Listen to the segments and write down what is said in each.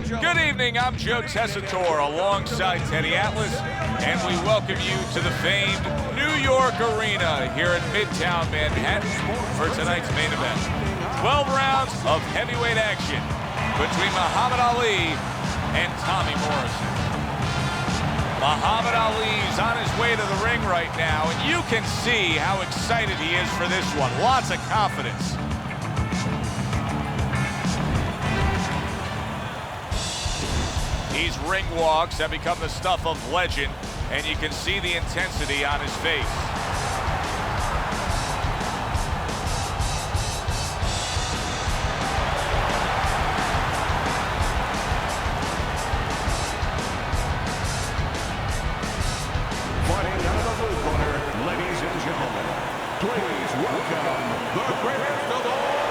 Good evening, I'm Joe Tessitore alongside Teddy Atlas, and we welcome you to the famed New York Arena here in Midtown Manhattan for tonight's main event. 12 rounds of heavyweight action between Muhammad Ali and Tommy Morrison. Muhammad Ali's on his way to the ring right now, and you can see how excited he is for this one. Lots of confidence. These ring walks have become the stuff of legend, and you can see the intensity on his face. Fighting out of the blue corner, ladies and gentlemen, please welcome the greatest of all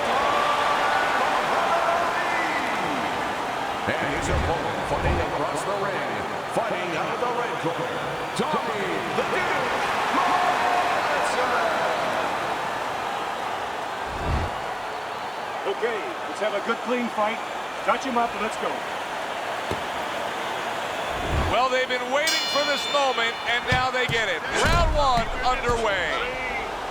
time, and his opponent fighting across the ring, fighting out of the red corner, Tommy the Duke Morrison. Okay, let's have a good, clean fight. Touch him up and let's go. Well, they've been waiting for this moment, and now they get it. Round one underway.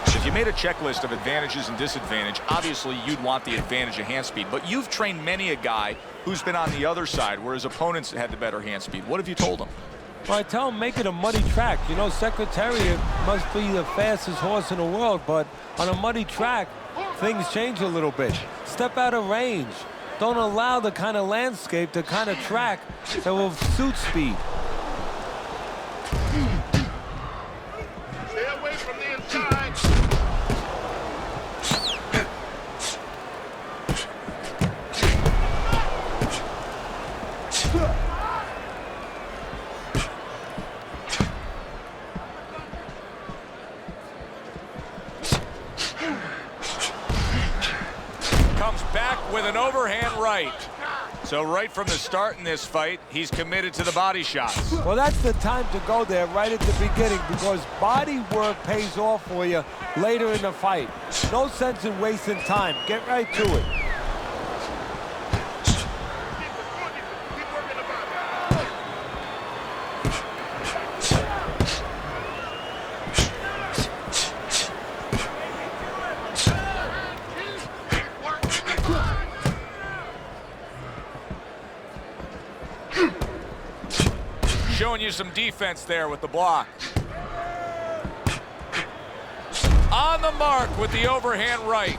If you made a checklist of advantages and disadvantage, obviously you'd want the advantage of hand speed, but you've trained many a guy who's been on the other side where his opponents had the better hand speed. What have you told him? Well, I tell him make it a muddy track. You know, Secretariat must be the fastest horse in the world, but on a muddy track, things change a little bit. Step out of range. Don't allow the kind of landscape, the kind of track that will suit speed. Stay away from the inside. Comes back with an overhand right. So right from the start in this fight, he's committed to the body shots. Well, that's the time to go there right at the beginning because body work pays off for you later in the fight. No sense in wasting time. Get right to it. Showing you some defense there with the block. On the mark with the overhand right.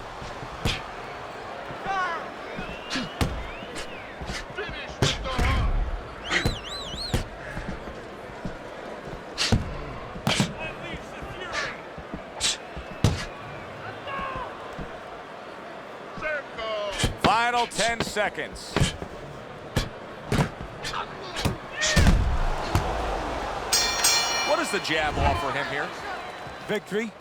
Final 10 seconds. What does the jab offer him here? Victory.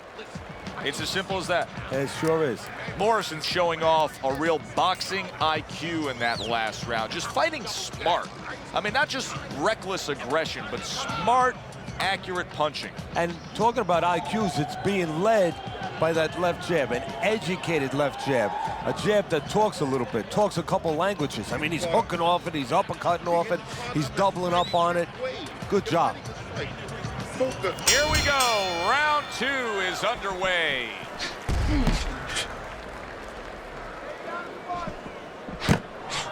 It's as simple as that. It sure is. Morrison's showing off a real boxing IQ in that last round. Just fighting smart. I mean, not just reckless aggression, but smart, accurate punching. And talking about IQs, it's being led by that left jab, an educated left jab. A jab that talks a little bit, talks a couple languages. I mean, he's hooking off it, he's uppercutting off it, he's doubling up on it. Good job. Here we go. Round two is underway.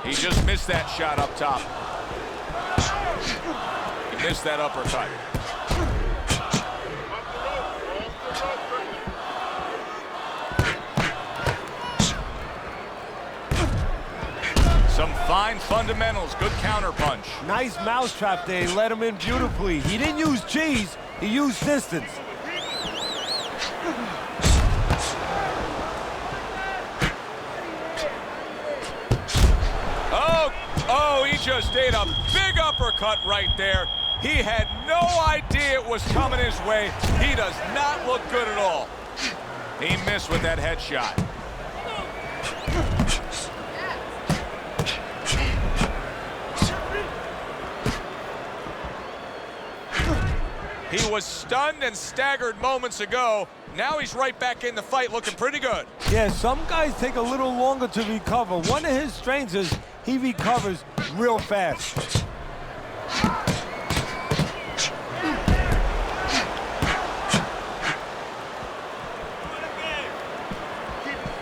He just missed that shot up top. He missed that uppercut. Some fine fundamentals, good counter punch. Nice mousetrap there, he let him in beautifully. He didn't use cheese, he used distance. Oh, he just ate a big uppercut right there. He had no idea it was coming his way. He does not look good at all. He missed with that headshot. He was stunned and staggered moments ago. Now he's right back in the fight looking pretty good. Yeah, some guys take a little longer to recover. One of his strengths is he recovers real fast.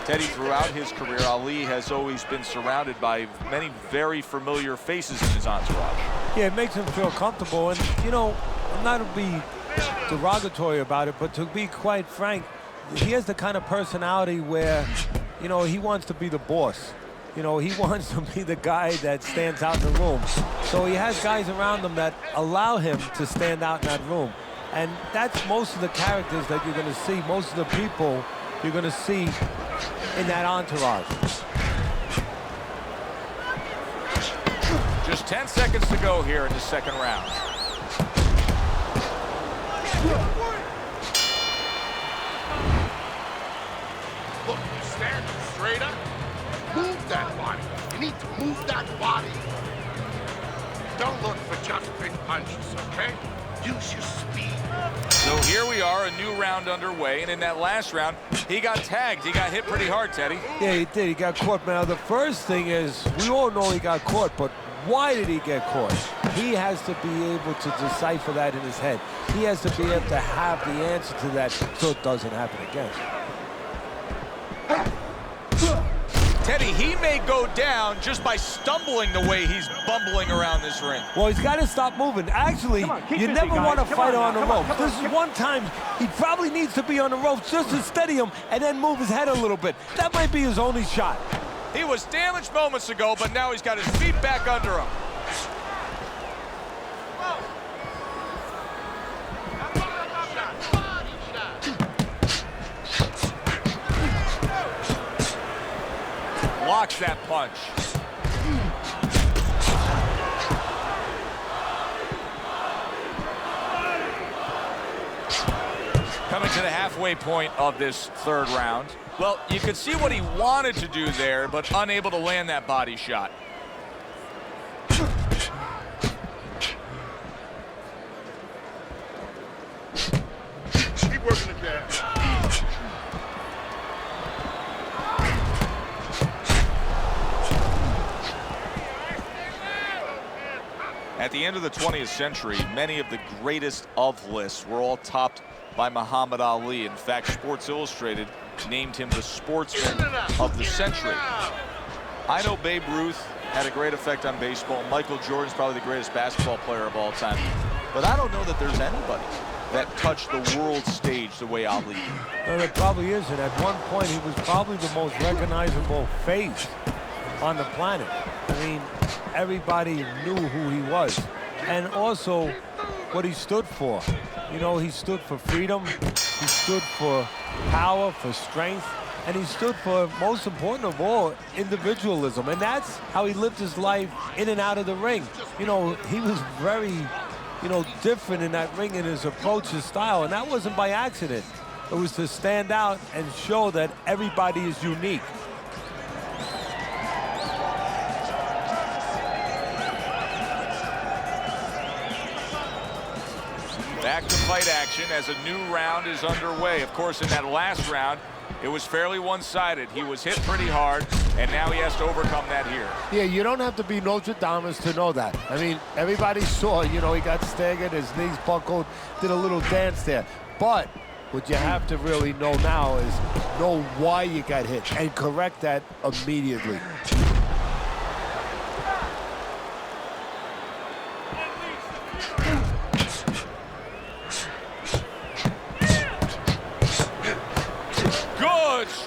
Teddy, throughout his career, Ali has always been surrounded by many very familiar faces in his entourage. Yeah, it makes him feel comfortable. And, you know, I'm not to be derogatory about it, but to be quite frank, he has the kind of personality where, you know, he wants to be the boss. You know, he wants to be the guy that stands out in the room. So he has guys around him that allow him to stand out in that room. And that's most of the characters that you're going to see, most of the people you're going to see in that entourage. Just 10 seconds to go here in the second round. Look, you're standing straight up. Move that body. You need to move that body. Don't look for just big punches, okay? Use your speed. So here we are, a new round underway, and in that last round, he got tagged. He got hit pretty hard, Teddy. Yeah, he did. He got caught. Now, the first thing is, we all know he got caught, but why did he get caught? He has to be able to decipher that in his head. He has to be able to have the answer to that so it doesn't happen again. Teddy, he may go down just by stumbling the way he's bumbling around this ring. Well, he's got to stop moving. Actually, you never want to fight on the ropes. This is one time he probably needs to be on the ropes just to steady him and then move his head a little bit. That might be his only shot. He was damaged moments ago, but now he's got his feet back under him. Blocks that punch. Coming to the halfway point of this third round. Well, you could see what he wanted to do there, but unable to land that body shot. Keep working the jab. At the end of the 20th century, many of the greatest of lists were all topped by Muhammad Ali. In fact, Sports Illustrated named him the sportsman of the century. I know Babe Ruth had a great effect on baseball. Michael Jordan's probably the greatest basketball player of all time. But I don't know that there's anybody that touched the world stage the way Ali did. No, there probably isn't. At one point, he was probably the most recognizable face on the planet. I mean, everybody knew who he was. And also, what he stood for. You know, he stood for freedom, he stood for power, for strength, and he stood for, most important of all, individualism. And that's how he lived his life in and out of the ring. You know, he was very, you know, different in that ring in his approach, his style, and that wasn't by accident. It was to stand out and show that everybody is unique. Back to fight action as a new round is underway. Of course, in that last round, it was fairly one-sided. He was hit pretty hard, and now he has to overcome that here. Yeah, you don't have to be Nostradamus to know that. I mean, everybody saw, you know, he got staggered, his knees buckled, did a little dance there. But what you have to really know now is know why you got hit and correct that immediately.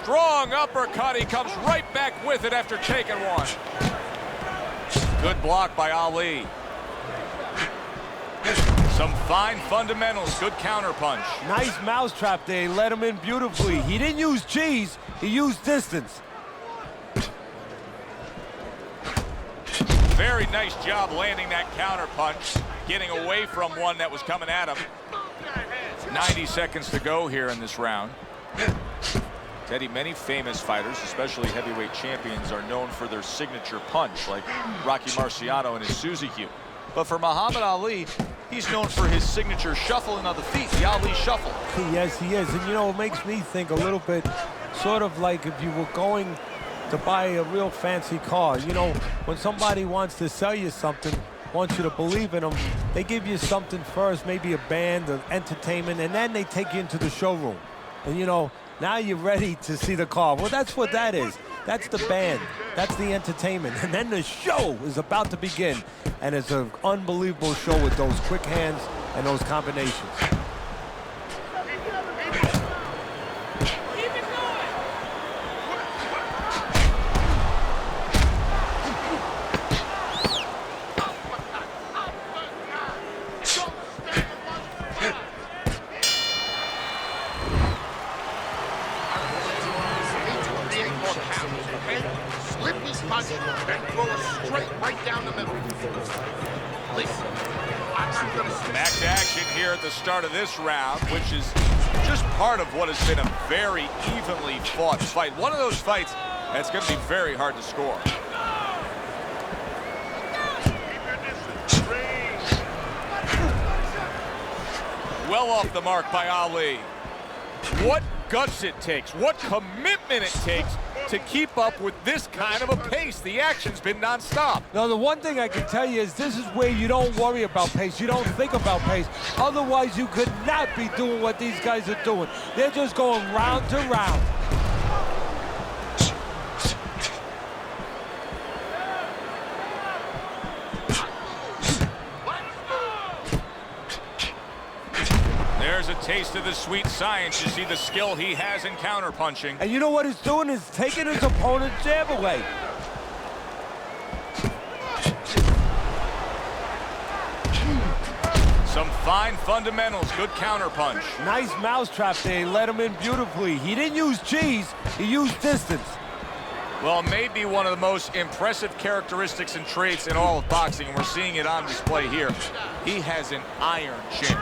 Strong uppercut. He comes right back with it after taking one. Good block by Ali. Some fine fundamentals. Good counter punch. Nice mousetrap there. He let him in beautifully. He didn't use cheese. He used distance. Very nice job landing that counter punch, getting away from one that was coming at him. 90 seconds to go here in this round. Teddy, many famous fighters, especially heavyweight champions, are known for their signature punch, like Rocky Marciano and his Suzy Q. But for Muhammad Ali, he's known for his signature shuffling of the feet, the Ali shuffle. Yes, he is. And, you know, it makes me think a little bit sort of like if you were going to buy a real fancy car. You know, when somebody wants to sell you something, wants you to believe in them, they give you something first, maybe a band, an entertainment, and then they take you into the showroom. And you know, now you're ready to see the car. Well, that's what that is. That's the band. That's the entertainment. And then the show is about to begin. And it's an unbelievable show with those quick hands and those combinations. Back to action here at the start of this round, which is just part of what has been a very evenly fought fight. One of those fights that's going to be very hard to score. Well off the mark by Ali. What guts it takes, what commitment it takes to keep up with this kind of a pace. The action's been nonstop. Now, the one thing I can tell you is this is where you don't worry about pace. You don't think about pace. Otherwise, you could not be doing what these guys are doing. They're just going round to round. There's a taste of the sweet science. You see the skill he has in counterpunching. And you know what he's doing is taking his opponent's jab away. Some fine fundamentals, good counterpunch. Nice mousetrap there, he let him in beautifully. He didn't use cheese, he used distance. Well, maybe one of the most impressive characteristics and traits in all of boxing, and we're seeing it on display here. He has an iron chin.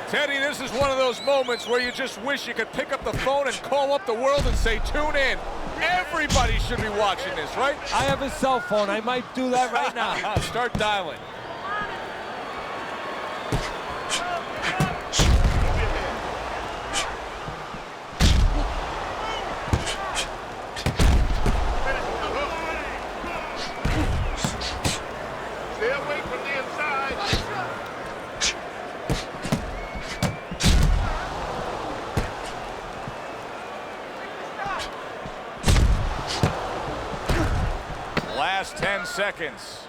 Teddy, this is one of those moments where you just wish you could pick up the phone and call up the world and say, tune in. Everybody should be watching this, right? I have a cell phone. I might do that right now. Start dialing. Stay away from the inside. Last 10 seconds.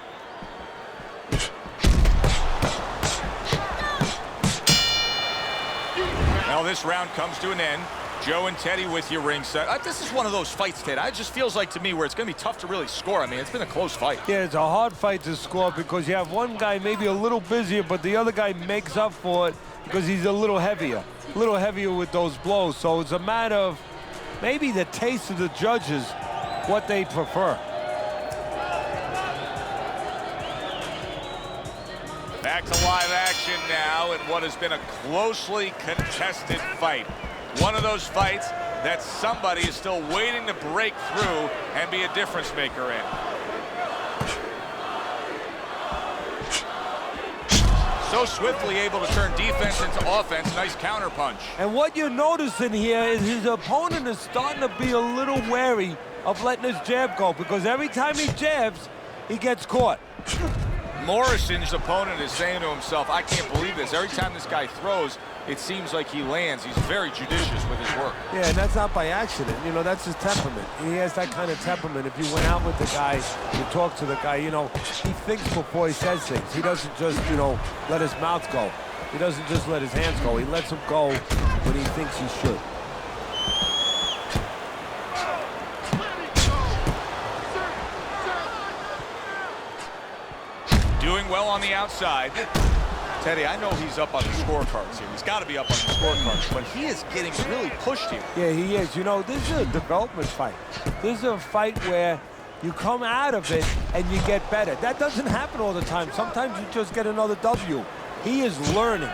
Now this round comes to an end. Joe and Teddy with you ringside. This is one of those fights, Ted. It just feels like to me where it's going to be tough to really score. I mean, it's been a close fight. Yeah, it's a hard fight to score because you have one guy maybe a little busier, but the other guy makes up for it because he's a little heavier with those blows. So it's a matter of maybe the taste of the judges, what they prefer. Back to live action now in what has been a closely contested fight. One of those fights that somebody is still waiting to break through and be a difference maker in. So swiftly able to turn defense into offense. Nice counterpunch. And what you're noticing here is his opponent is starting to be a little wary of letting his jab go because every time he jabs, he gets caught. Morrison's opponent is saying to himself, I can't believe this. Every time this guy throws, it seems like he lands. He's very judicious with his work. Yeah, and that's not by accident. You know, that's his temperament. He has that kind of temperament. If you went out with the guy, you talk to the guy, you know, he thinks before he says things. He doesn't just, you know, let his mouth go. He doesn't just let his hands go. He lets them go when he thinks he should. Doing well on the outside. Teddy, I know he's up on the scorecards here. He's got to be up on the scorecards, but he is getting really pushed here. Yeah, he is. You know, this is a development fight. This is a fight where you come out of it and you get better. That doesn't happen all the time. Sometimes you just get another W. He is learning.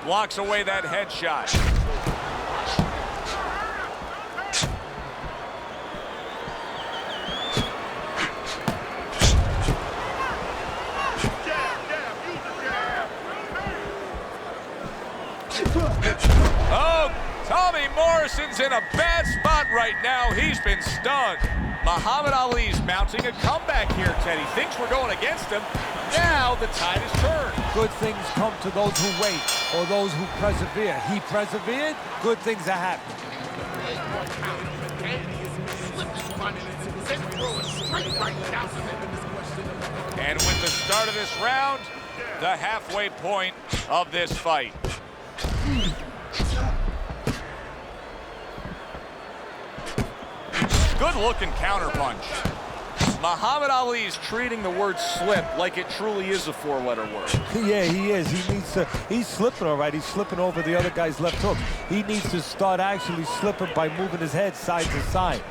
Blocks away that headshot. Morrison's in a bad spot right now. He's been stunned. Muhammad Ali's mounting a comeback here, Teddy. Things were going against him. Now the tide has turned. Good things come to those who wait or those who persevere. He persevered, good things are happening. And with the start of this round, the halfway point of this fight. Good looking counterpunch. Muhammad Ali's treating the word slip like it truly is a four-letter word. Yeah, he is. He's slipping all right. He's slipping over the other guy's left hook. He needs to start actually slipping by moving his head side to side.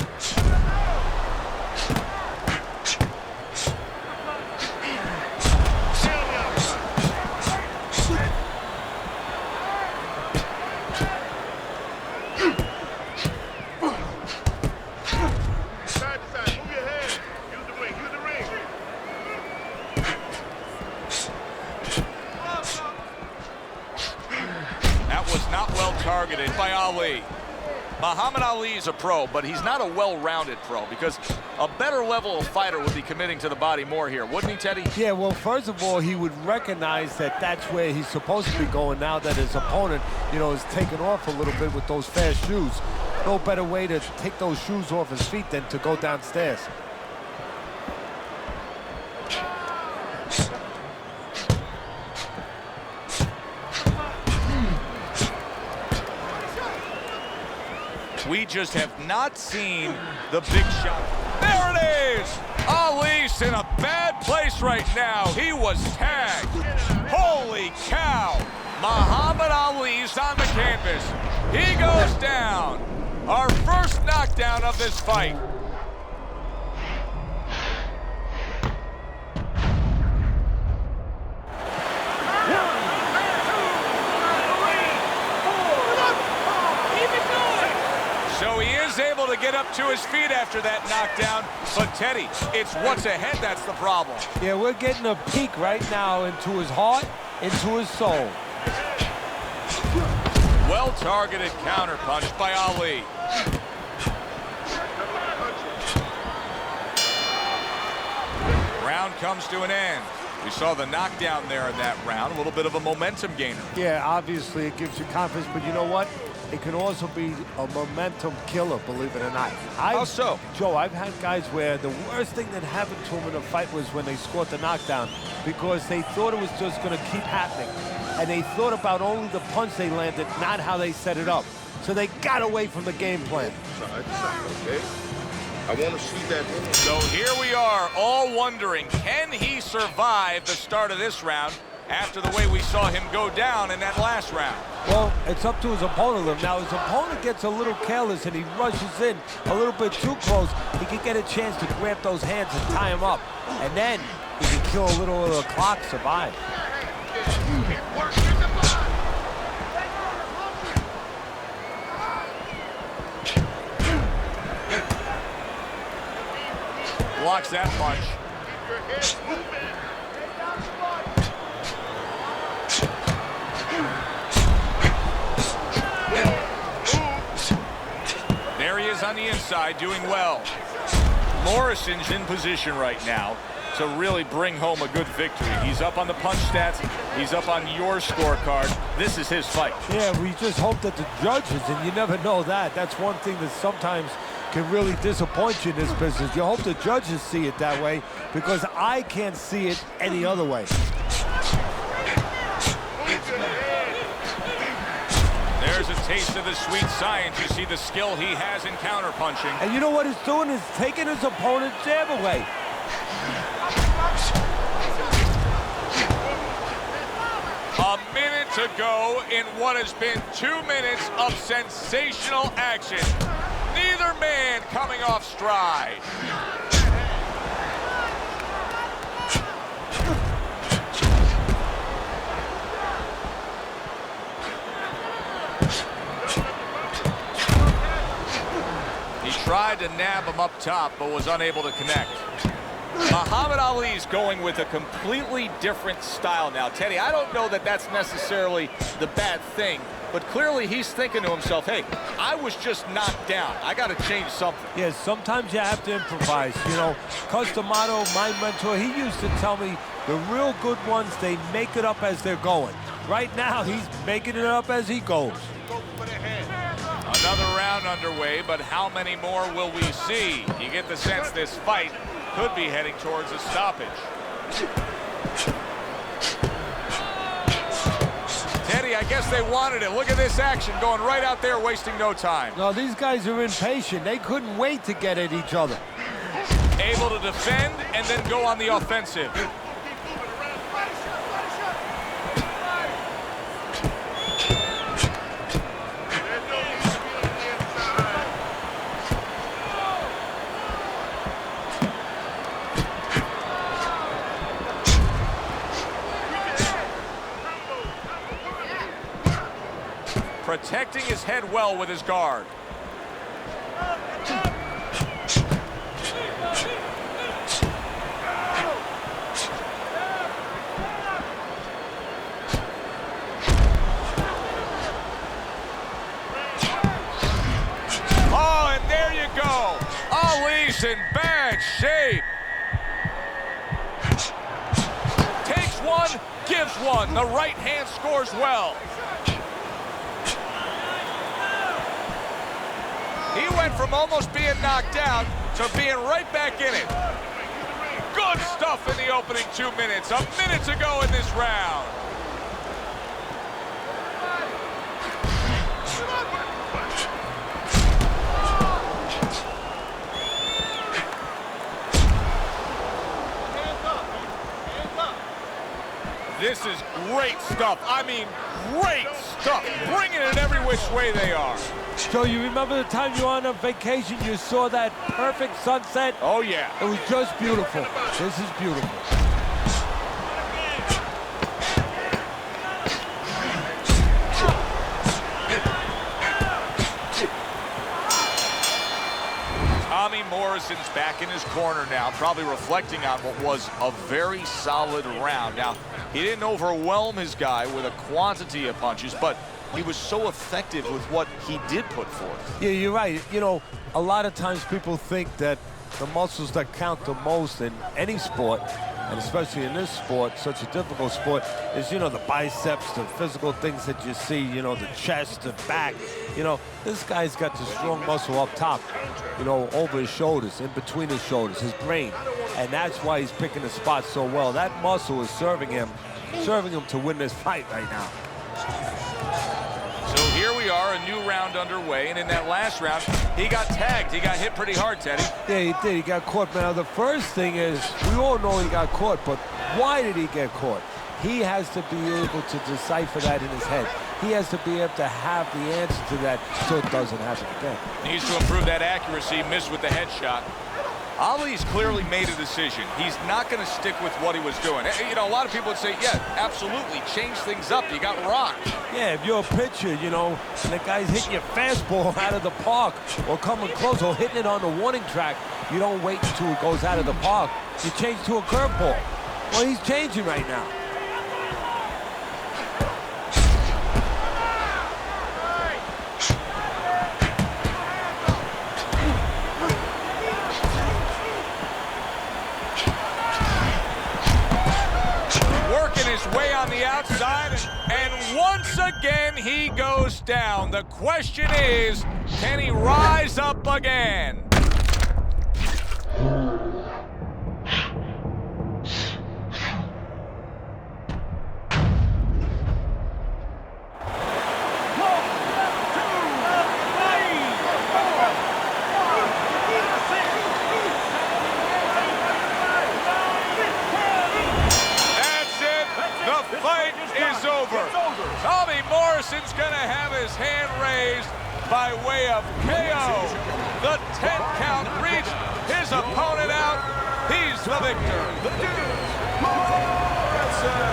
Targeted by Ali. Muhammad Ali is a pro, but he's not a well-rounded pro because a better level of fighter would be committing to the body more here, wouldn't he, Teddy? Yeah, well, first of all, he would recognize that that's where he's supposed to be going now that his opponent, you know, is taking off a little bit with those fast shoes. No better way to take those shoes off his feet than to go downstairs. We just have not seen the big shot. There it is! Ali's in a bad place right now. He was tagged. Holy cow! Muhammad Ali's on the canvas. He goes down. Our first knockdown of this fight. So he is able to get up to his feet after that knockdown. But Teddy, it's what's ahead that's the problem. Yeah, we're getting a peek right now into his heart, into his soul. Well-targeted counterpunch by Ali. Round comes to an end. We saw the knockdown there in that round, a little bit of a momentum gainer. Yeah, obviously it gives you confidence, but you know what? It can also be a momentum killer, believe it or not. How so? Joe, I've had guys where the worst thing that happened to them in a fight was when they scored the knockdown because they thought it was just going to keep happening. And they thought about only the punch they landed, not how they set it up. So they got away from the game plan. Okay? I want to see that. So here we are, all wondering, can he survive the start of this round after the way we saw him go down in that last round? Well, it's up to his opponent. Now, his opponent gets a little careless and he rushes in a little bit too close. He can get a chance to grab those hands and tie him up. And then he can kill a little of the clock, survive. Blocks that punch. There he is on the inside, doing well. Morrison's in position right now to really bring home a good victory. He's up on the punch stats. He's up on your scorecard. This is his fight. Yeah, we just hope that the judges, and you never know that. That's one thing that sometimes can really disappoint you in this business. You hope the judges see it that way because I can't see it any other way. There's a taste of the sweet science. You see the skill he has in counterpunching. And you know what he's doing is taking his opponent's jab away. A minute to go in what has been 2 minutes of sensational action. Neither man coming off stride. He tried to nab him up top, but was unable to connect. Muhammad Ali's going with a completely different style now. Teddy, I don't know that that's necessarily the bad thing, but clearly he's thinking to himself, hey, I was just knocked down. I got to change something. Yes, sometimes you have to improvise. You know, Customato, my mentor, he used to tell me the real good ones, they make it up as they're going. Right now, he's making it up as he goes. Another round underway, but how many more will we see? You get the sense this fight could be heading towards a stoppage. Teddy, I guess they wanted it. Look at this action going right out there, wasting no time. No, these guys are impatient. They couldn't wait to get at each other. Able to defend and then go on the offensive. Protecting his head well with his guard. Oh, and there you go. Ali's in bad shape. Takes one, gives one. The right hand scores well. He went from almost being knocked out to being right back in it. Good stuff in the opening 2 minutes. A minute to go in this round. This is great stuff. I mean, great stuff. Bringing it every which way they are. So you remember the time you were on a vacation, you saw that perfect sunset? Oh, yeah. It was just beautiful. This is beautiful. Tommy Morrison's back in his corner now, probably reflecting on what was a very solid round. Now, he didn't overwhelm his guy with a quantity of punches, but he was so effective with what he did put forth. Yeah, you're right. You know, a lot of times people think that the muscles that count the most in any sport, and especially in this sport, such a difficult sport, is, you know, the biceps, the physical things that you see, you know, the chest, the back. You know, this guy's got the strong muscle up top, you know, over his shoulders, in between his shoulders, his brain. And that's why he's picking the spot so well. That muscle is serving him to win this fight right now. So here we are, a new round underway, and in that last round, he got tagged. He got hit pretty hard, Teddy. Yeah, he did. He got caught. Now, the first thing is, we all know he got caught, but why did he get caught? He has to be able to decipher that in his head. He has to be able to have the answer to that so it doesn't happen again. Needs to improve that accuracy, missed with the headshot. Ali's clearly made a decision. He's not going to stick with what he was doing. You know, a lot of people would say, yeah, absolutely, change things up. You got rocked. Yeah, if you're a pitcher, you know, and the guy's hitting your fastball out of the park or coming close or hitting it on the warning track, you don't wait until it goes out of the park. You change to a curveball. Well, he's changing right now. Way on the outside, and once again he goes down. The question is, can he rise up again? Tommy Morrison's gonna have his hand raised by way of KO. The 10 count reached, his opponent out. He's the victor. The Dude, Morrison.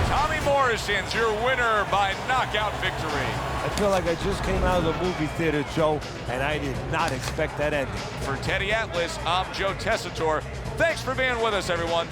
Tommy Morrison's your winner by knockout victory. I feel like I just came out of the movie theater, Joe, and I did not expect that ending. For Teddy Atlas, I'm Joe Tessitore. Thanks for being with us, everyone.